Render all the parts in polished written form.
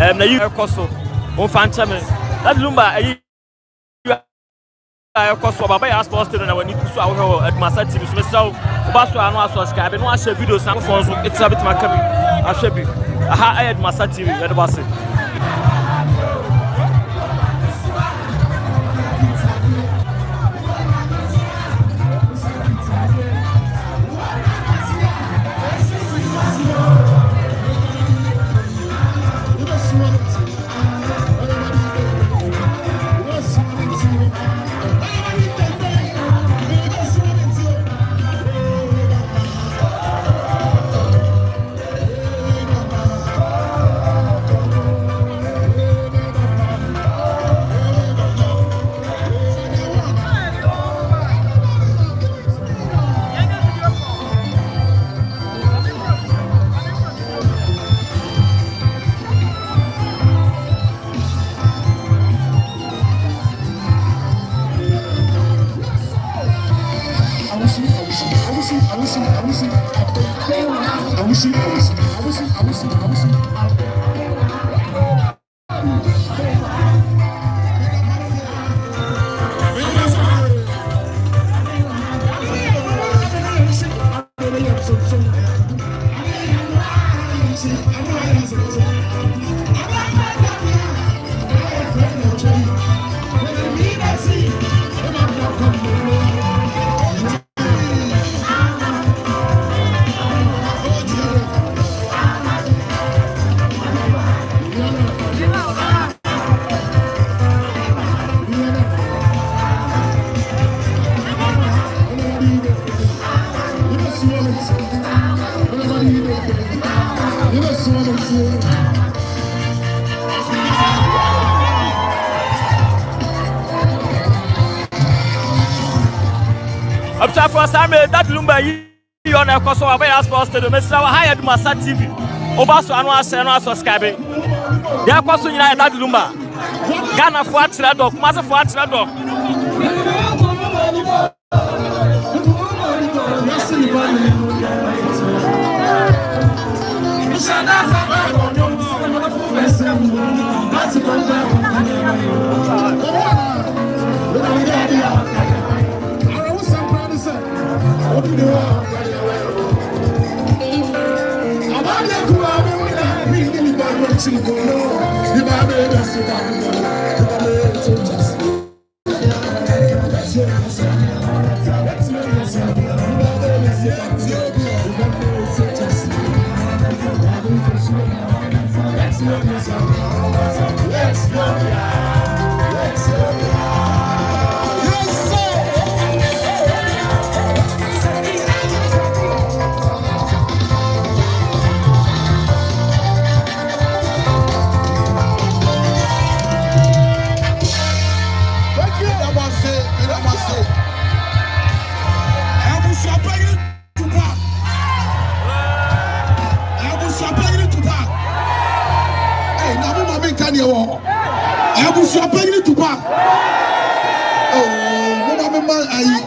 na you koso on fan chame that Lumba koso baba ya sports na wani so awo ADUMASA TV so mesaw oba so anu aso subscribe no a share videos na phone so it's a bit makabi a share bi aha ADUMASA TV ya do base for Samuel that Lumba you on a course of a sports to the Mr. High ADUMASA TV. Obaso anu ase no subscribe. Ya kwaso nyina that Lumba. Ghana for atira dog, Kumasi for atira dog.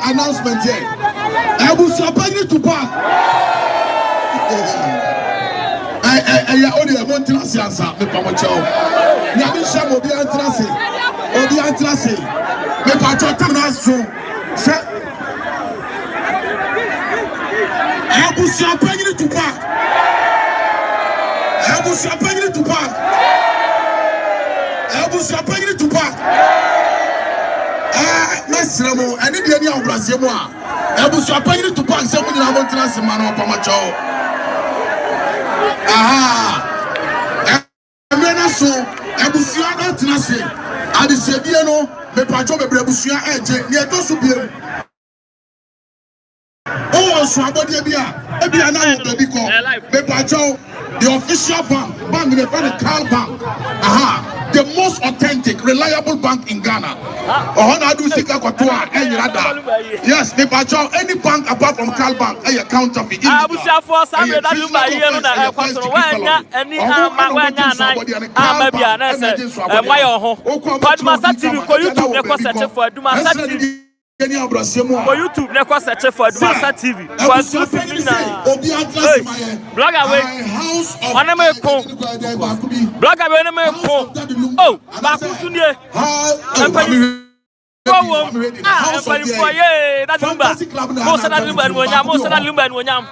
Announcement here. I will support you to park. I only a one trans answer. Me pamocho. Yami sham obi antrase. Obi antrase. Me pamocho tamna so. I will support you to park. I will support you to park. I will support you to park. Mesremo, I need any of Brazil. I was supposed to pass someone in our class in Mano Pamacho. Aha, I'm not so. I was see out Nasi. I said, Diano, the Pacho Brebusia edge near Tosubian. Oh, somebody, Ebiana, the Pacho, the official bank in the Carl Bank. Aha. The most authentic, reliable bank in Ghana. Yes, the Bajo, any bank apart from Carl Bank, a counterfeit. For YouTube, ne kwa search for ADUMASA TV. For YouTube na. Blogger we. Wana me ko. Blogger we na me ko. Oh, ba ku sunye. Everybody for ye. That's Lumba. Most of that Lumba and Wonyam. Most of that Lumba and Wonyam.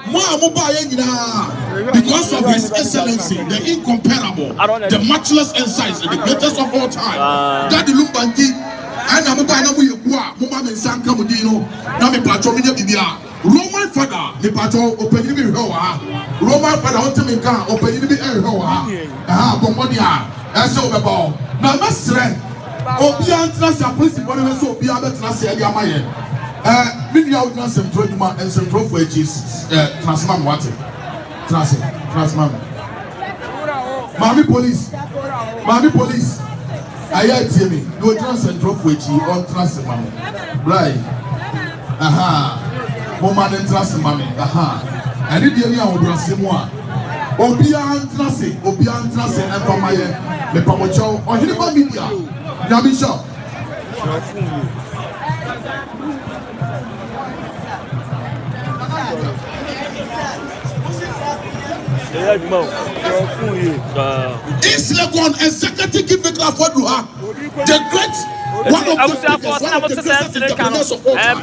Because of His Excellency, the incomparable, the matchless insights, the greatest of all time. That the Lumba and I'm going to go. Mama and San Camudino. Now me patron me bibia. Roman father, me patron open me hoa. Roman father want me can open me hoa. Bombardia. That's all about. Now Master. Obian transfer principal so Obian transfer area maye. Maybe I would transfer to you and some pro for Jesus. Transman what? Transman. Mami police. I hear me. No transfer drop for you on transfer mami. Right. Aha. Woman and transfer mami. Aha. And if you are transfer moi. Obian transfer and for my me pamocho or him media. Namisha. It's like one executive giving class for Duha. The great one of the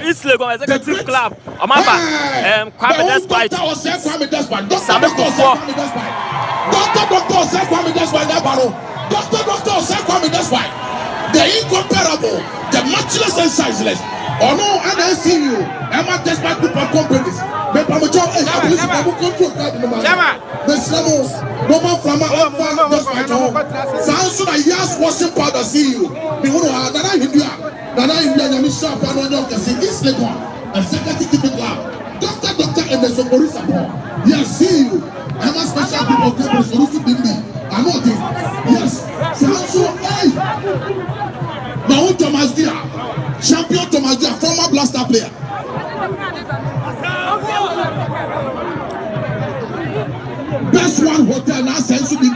East Legon Executive Club. Amamba. Kwame Despite. Doctor, the incomparable, the matchless and sizeless. Oh no, and I see you. I'm at this group of companies. But I'm a job. I'm control. Sounds like yes, washing powder. See you. Nana India. Yamisha, Pano, East Legon, a secretary club. Doctor, and the Socorro support. Yes, see you. I'm a special group of companies. I'm not there. Yes, sounds so hey. Now Thomas Dia, champion Thomas Dia, former blaster player. Best one hotel now sense to be.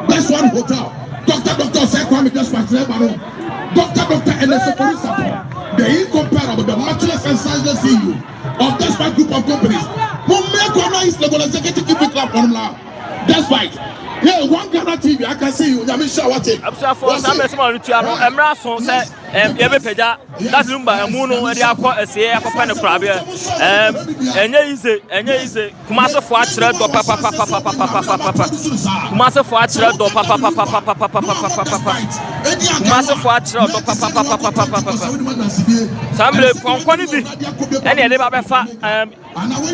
Best one hotel. Doctor say Kwame Despite Lebano. Doctor and the Socorro support. The incomparable, the matchless and sizeless CEO of Despite group of companies. Mumeko is the executive club on now. Despite. Yeah, one Ghana TV, I can see you. I'm sure what it. I'm sorry for some small Luciano. Emrason said, Peja, that's Lumba, and Muno, and the aqua, a sea, a pan crab. And easy, Kumasa Fuatra, papa, Kumasa Fuatra, papa, Kumasa Fuatra, papa. Somebody from quantity, and the Babafa,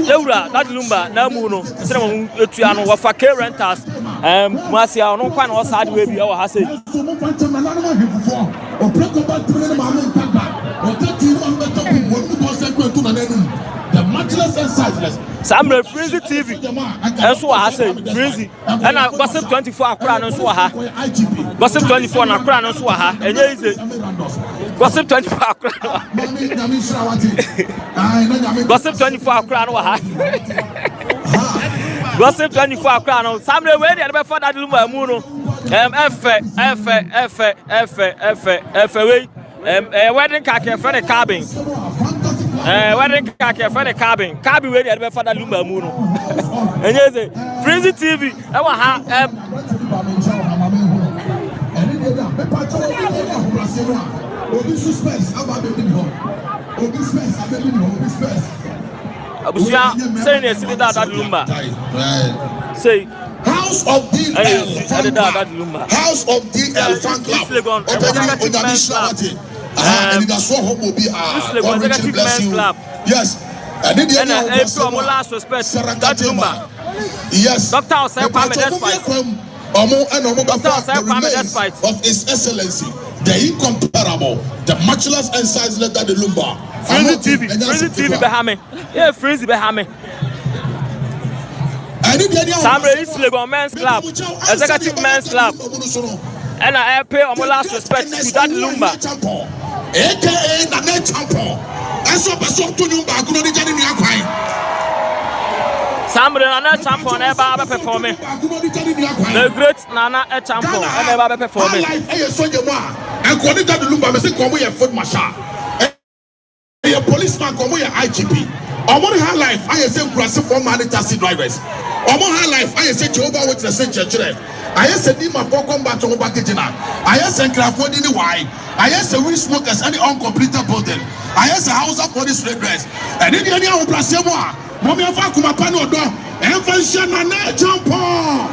Laura, that Lumba, Namuno, Luciano, Wafake renters. Masia no kwan o side we bi o ha say the matchless and sizeless Samre Frenzy TV enso ha say Frenzy and Gossip 24 akra no so ha Gossip 24 na akra no so ha enye ize Gossip 24 akra Gossip 24 akra no ha Gossip 24 akra no Samre we dey be for that Lumba mu no F we wedding cake for the cabin wedding cake for the cabin we dey be for that Lumba mu no enye say Frenzy TV e wa ha Abusia say ne sidi that Lumba say House of DL House of DL fan club and that's what hope will be yes and then last respect that Lumba yes Doctor say Kwame Despite of His Excellency the incomparable the matchless and sizeless that the Lumba Frenzy TV behame yeah Frenzy behame Samre East Legon Men's Club Executive Men's Club and I pay last respect to that Lumba aka Nana Champion eso person to Lumba akuno ni jani ni akwan Samre Nana Champion eba performing the great Nana Champion eba performing life e so je mo a enko ni that Lumba me se ko mo ye foot marshal this man come here IGP. Omo high life I say grasp for man taxi drivers. Omo high life I say Jehovah Witness church. I say ni ma for come back to Obakejina. I say Crawford ni why. I say we smokers any uncompleted building. I say house of police regress. And in the area of Brasemo, Mommy of Akumapano do and function na jump on.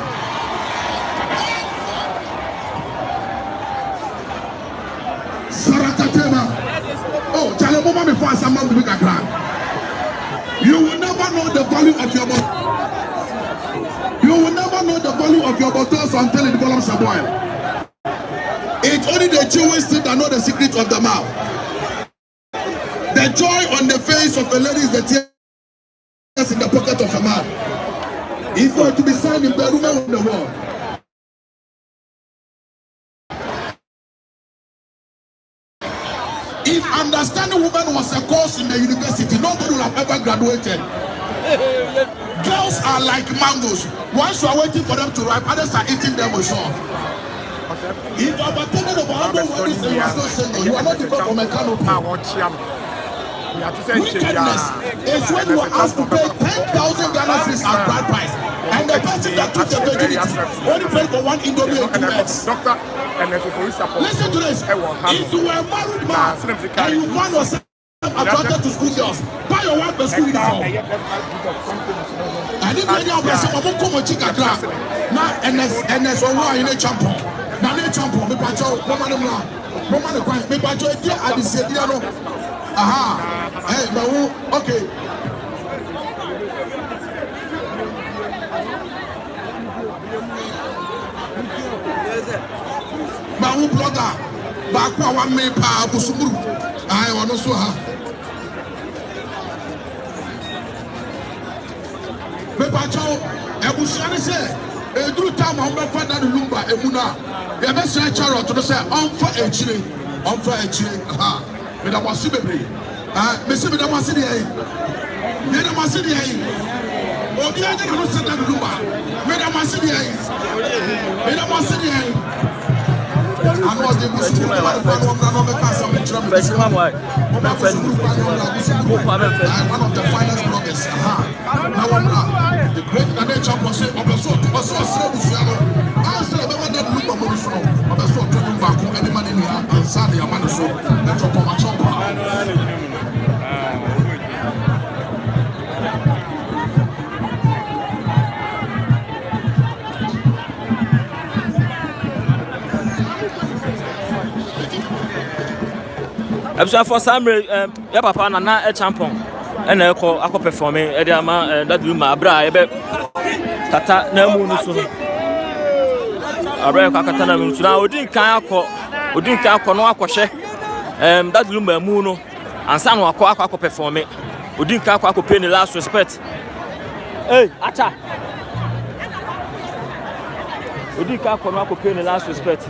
Sarakatema. Oh, tell mama me fast a man to make a grand. You will never know the value of your bottle. You will never know the value of your bottles until it becomes a boil. It's only the Jewish that know the secret of the mouth. The joy on the face of a lady is the tears in the pocket of a man. If you are to be signed in the room of the world. If understanding woman was a course in the university, nobody would have ever graduated. Girls are like mangoes. Once you are waiting for them to ripe, others are eating them with salt. If you have attended about 100 weddings and you are still single, you are not different from a canopy. Wickedness is when you are asked to pay 10,000 Ghana cedis as bride price. And the person that took the virginity only paid for one Indomie and 2 eggs. Listen to this. If you were a married man and you find yourself attracted to school girls, buy your wife a school uniform. And if you are a come chicken grab, now NS or why in a champion. Now they champion, me pacho, Mama the quiet, me pacho, I decided, aha, hey, no, okay. Mawu blogger, bakwa wa me pa busumuru. I want to ha. Me pa chao, ebusiani se, eduru time on me father Lumba emuna. Ya be say charot to say onfa echire, aha. Me da wasi bebre. Me se me da wasi dey. Me da wasi dey. Obi anya no say that Lumba. Me da wasi dey. Me da wasi dey. I know the Muslim one of the finest bloggers. Now the great nature was said, "Of the sort of I said, "I never did look at from of the sort of back any man in here and Sunday, a man so that's a for some ya papa na a champion and ako perform e dey ama that Lumba abra e be tata na mu no so abra akata na mu so na odin kan akọ no akọhye that Lumba mu no ansa no akọ perform odin kan akọ pay the last respect hey acha odin kan akọ no akọ pay the last respect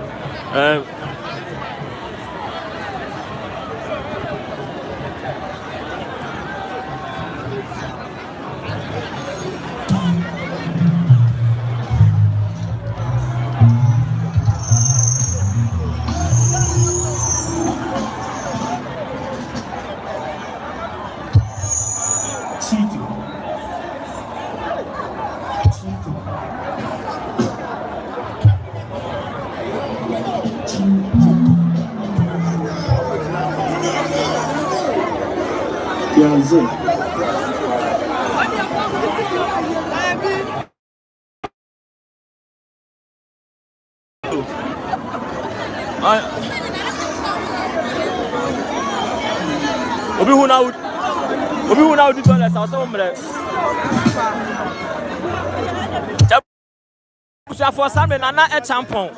Obi hu na udi toilet sa so mre. For some na a champion.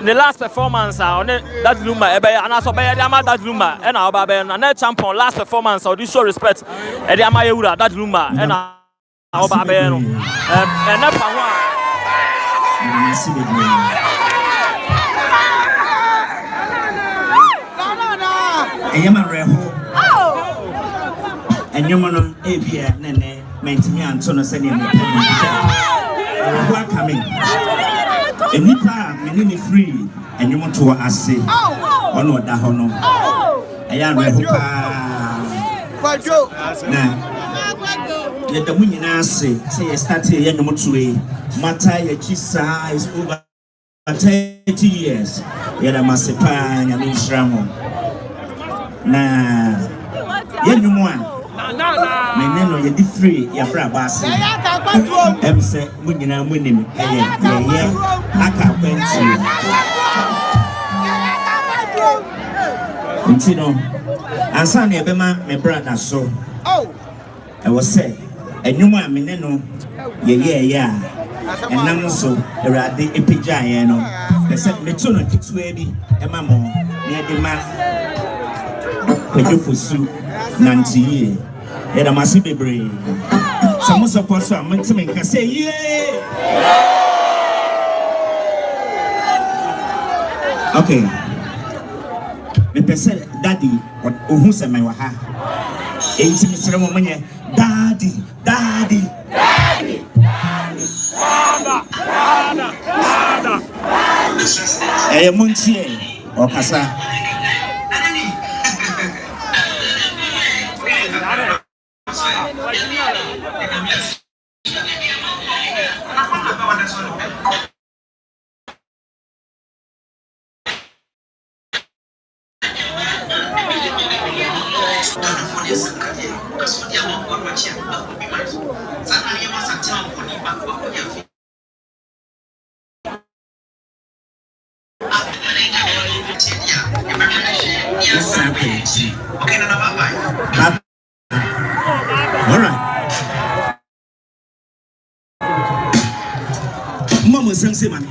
The last performance on that Lumba ebe ana so be ya ma that Lumba e na oba be na champion last performance or this show respect e dey ama yewura that Lumba e na oba be no. E na pa ho Ayama reho. Enyomono ebia nene mentimi antono se ne mo. Who are coming? Enipa menini free enyomo to ase. Ono da ho no. Ayama reho pa. na yɛ da mu nyinaa ase sɛ yɛ start yɛ nnwom toe mata yɛ akyi saa is over 30 years yɛ da mase paa nyame nhyira mo na yɛ nnwom a mene no yɛde free yɛbrɛ aba ase ɛm sɛ mo nyinaa mo nim ɛyɛ yɛyɛ aka akwantuo nti no ansa na yɛbɛma me brada so ɛwɔ sɛ ɛnwom a mene no yɛyɛɛyɛ a ɛnam so awurade ɛpagyaeɛ no pɛ sɛ meto no ketewa bi ɛma mo na yɛde ma kwadwofo su nante yie yɛda mo ase bebree sɛ mo sɔpɔ so a monteme nka sɛ yie okay mepɛ sɛ daddy ohu sɛ mɛwɔ ha enti mesrɛ mo monyɛ daddy daddy daddy ɛyɛ montie ɔkasa Mama sing man.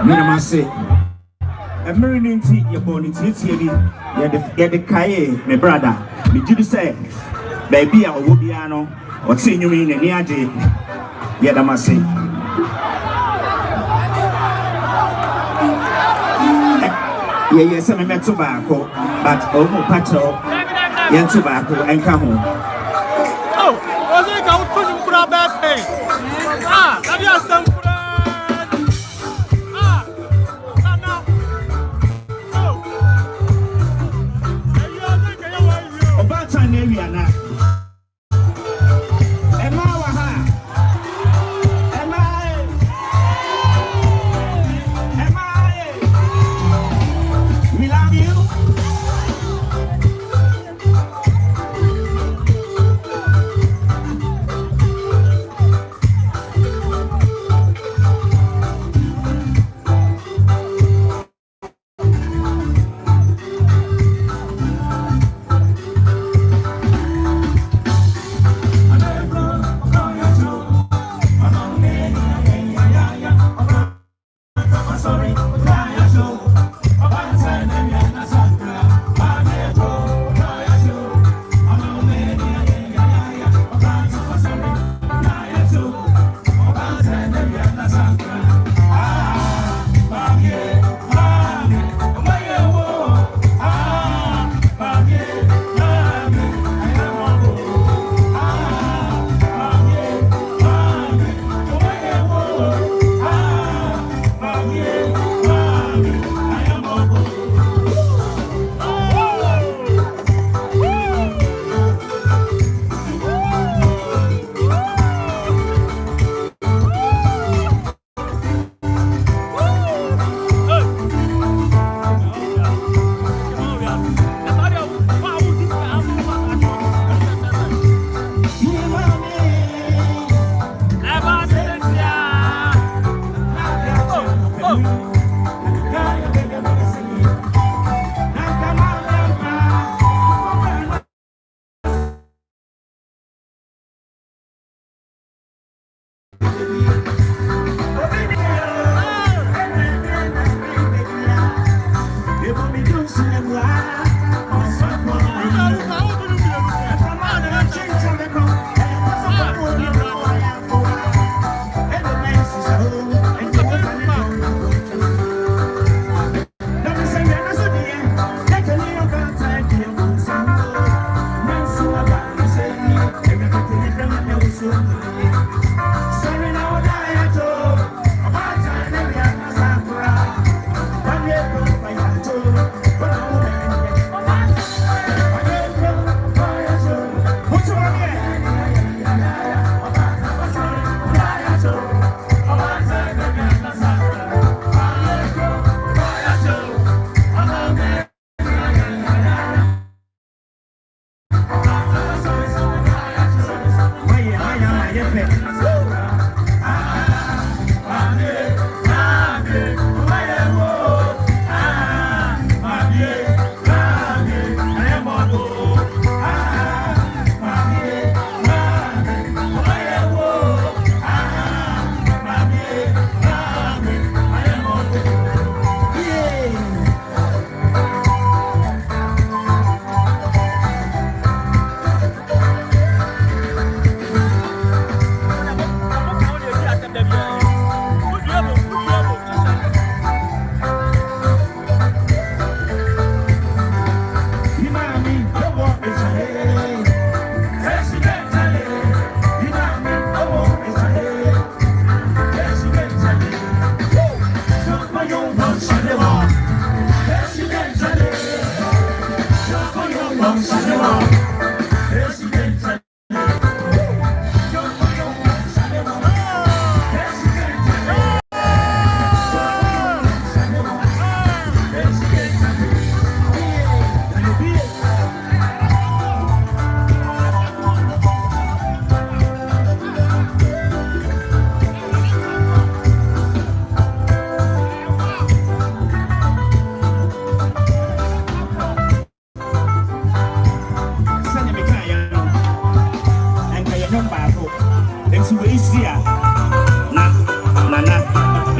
Minamase. Emergency, your body, you're the Kaye, my brother. Did you say, baby, I will be ano, or seeing you in any idea? Yadamase. Yes, I'm a tobacco, but almost patrol, yan tobacco and come home. Oh, was it going to put a bad thing? Ah, that is some.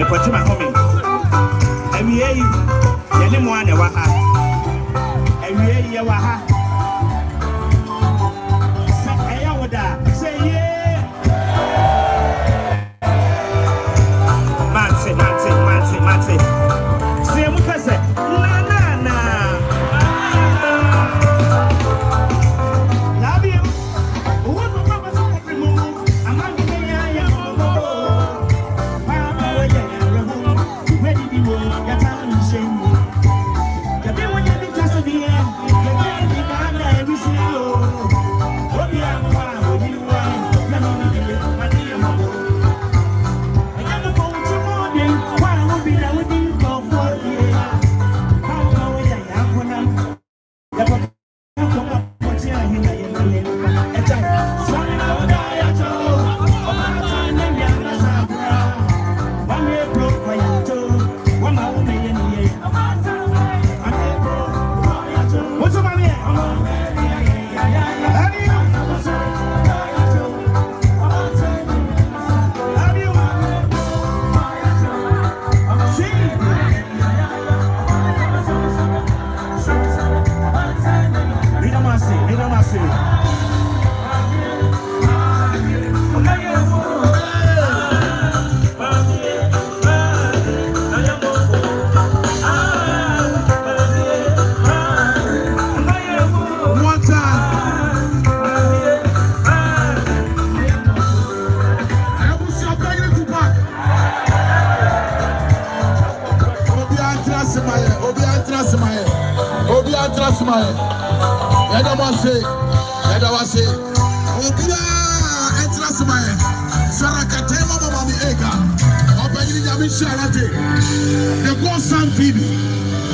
the Potima homie. And we are Yanim1 Waha. And we are Yawaha. Say yeah. Mate. Say Mukase. Na. Love you. What the papa so happy move? I'm not going to where did you go? Your time is shame. The people you be just at the end. You can't be gone every single. What you are, what you are. You know, my dear mother. I never go to morning. Why would be there with you for 4 years? How long is I am for now?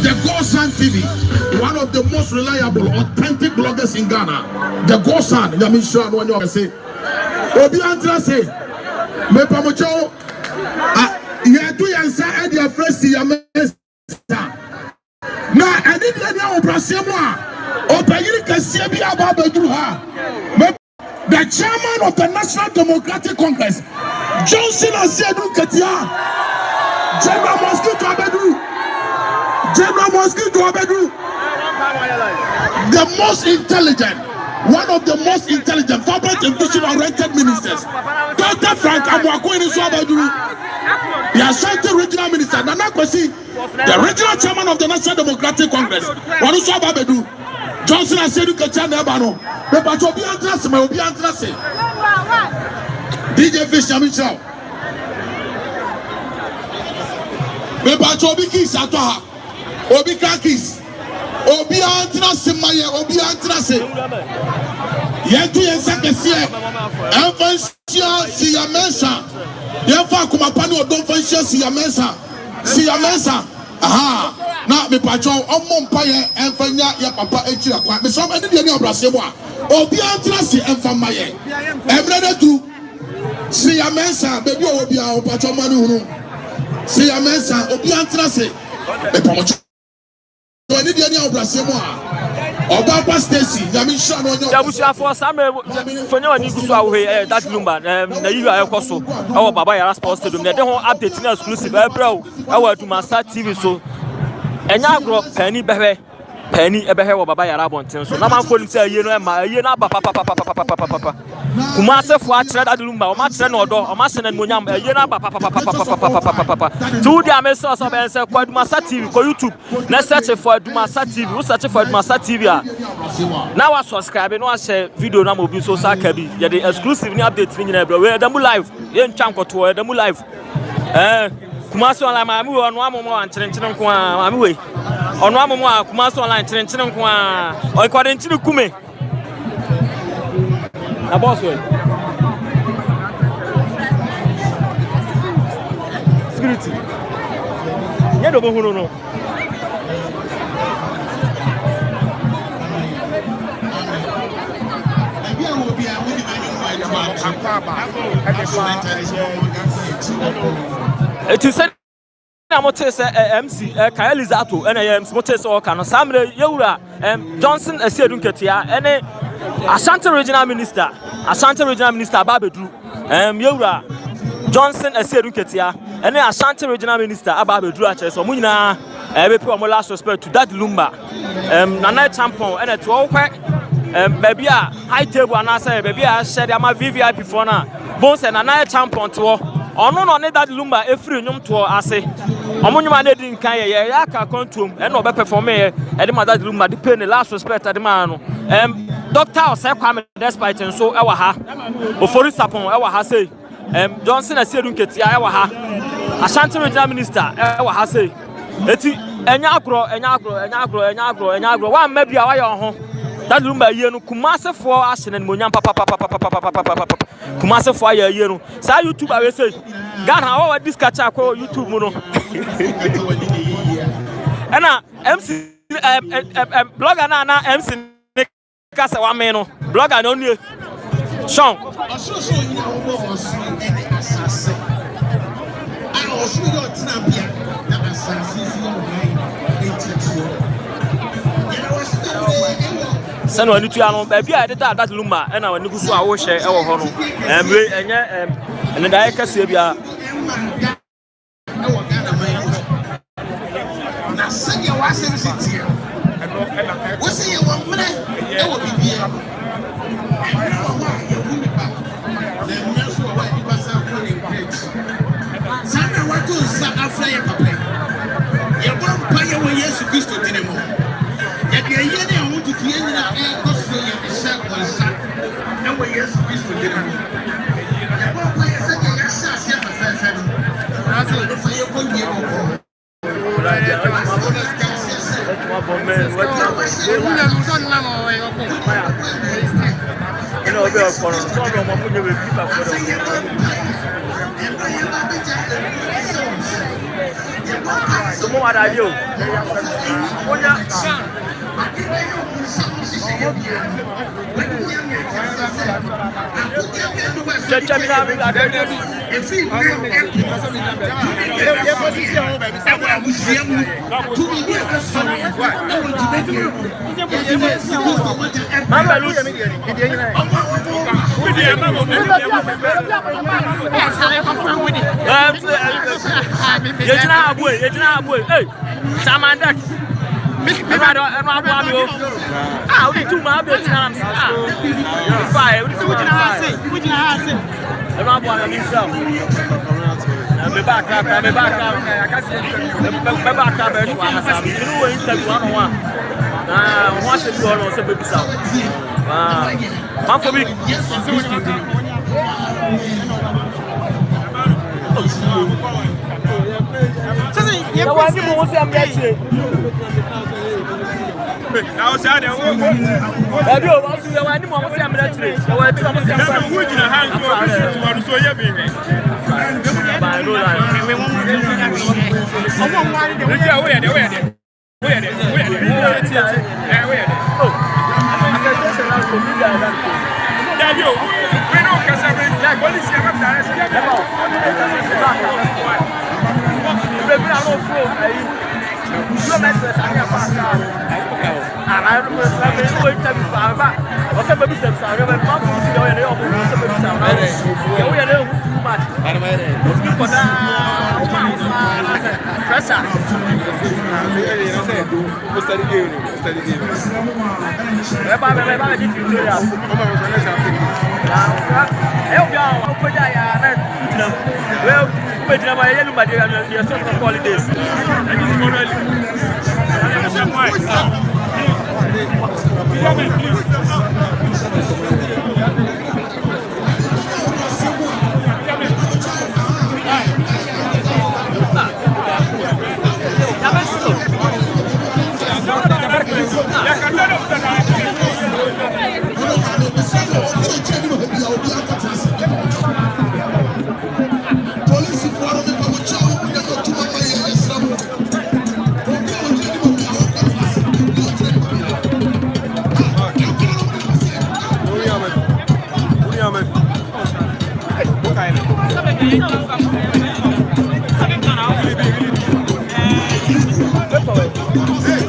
The Gosan TV, one of the most reliable, authentic bloggers in Ghana. The Gosan, Yamisha, when you say, Obi Antra say, me pamocho, you do answer at your first year. Now, I didn't let you Brasima, or Pagiri Kassabia Babadruha. The chairman of the National Democratic Congress, Johnson Asedu Katia, General Mosquito Abedu. The most intelligent, one of the most intelligent, corporate and vision-oriented ministers, Dr. Frank Amwakwini Swabadu, the Ashanti regional minister, Nana Kwesi, the regional chairman of the National Democratic Congress, Wanusu Ababedu, Johnson Asedu Kachane Ebano, Bebato Obi Antrase, DJ Fish Yamichao, Bebato Obi Kis Atoha. Obi Kakis, Obi Antrase Maye, Obi Antrase. Yentu Yensakesie, Enfansia Siyamensa. Yenfa Kumapani Odonfansia Siyamensa. Aha. Na me pacho omo mpaye enfanya ya papa echira kwa. Me so eni de ni obrase mo a. Obi Antrase enfa maye. Emrede tu Siyamensa bebi obi a opacho mani hunu. Siyamensa Obi Antrase. Me pacho Oni dia ni obrasemo a Obaba Stacy Yamisha no nyo Jabusia for some for no ni gusu awe that Lumba na yiwa ekoso e wo baba Yara Sports Stadium na de ho update na exclusive e bro e wo ADUMASA TV so enya agro pani behwe wo baba Yara bonten so na manfo nim say aye no e ma aye na papa kuma sefo a kire that Lumba o ma kire na odo o ma se na monyam aye na papa to dia me so be say kwa ADUMASA TV ko YouTube na search for ADUMASA TV o search for ADUMASA TV a now wa subscribe no share video na mo bi so sa ka bi ye the exclusive ni update ni nyina bro we da mu live ye ntwa nkoto we da mu live kuma so online ma mi wo no amomo an kyerenkere nko a ma mi we ono amomo a kuma so online kyerenkere nko a o kwade nkire kume na boss we security ye do bo hunu no it is said na mote se MC Kaelizato ena MC mote se o kano samre yewura Johnson Asiedu Nketia ene Ashanti regional minister Babedu yewura Johnson Asiedu Nketia and then Ashanti regional minister Ababe Drew Aches so munyina be pay omo last respect to that Lumba Nana champion and to all baby a high table and I say baby a share am VVIP for na bones and Nana champion to ono no ne that Lumba e free nyum to ase omo nyuma na din kan ye ya ka control and no be perform e de ma that Lumba de pay the last respect de ma no Doctor Osekwame despite so e wa ha ofori sapon e wa ha say Johnson Asiedu Nketia e wa ha Ashanti regional minister e wa ha say eti enya agro wa ma bia wa ye ho that Lumba ye no kumasefo ahye na monyam papa kumasefo aye ye no sa YouTube awe say Ghana wa discuss akọ YouTube mu no ena MC blogger na MC kasa wa me no blogger no nie Sean Sano ani tu ano ba bia that Lumba e na wani gusu a wo hye e wo ho no enye ene da e kase bia na sege wa sensitive wo se ye wo mre e wo bibia sana watu sa afra ye papa ye bo mpa ye wo Yesu Kristo dinemo ye de ye ne ho tutu ye nyina e koso ye sha konsa e wo Yesu Kristo dinemo ye bo mpa ye se ye sha se fa na so do fa ye ko ye ko Now, sir, there will be a Hey!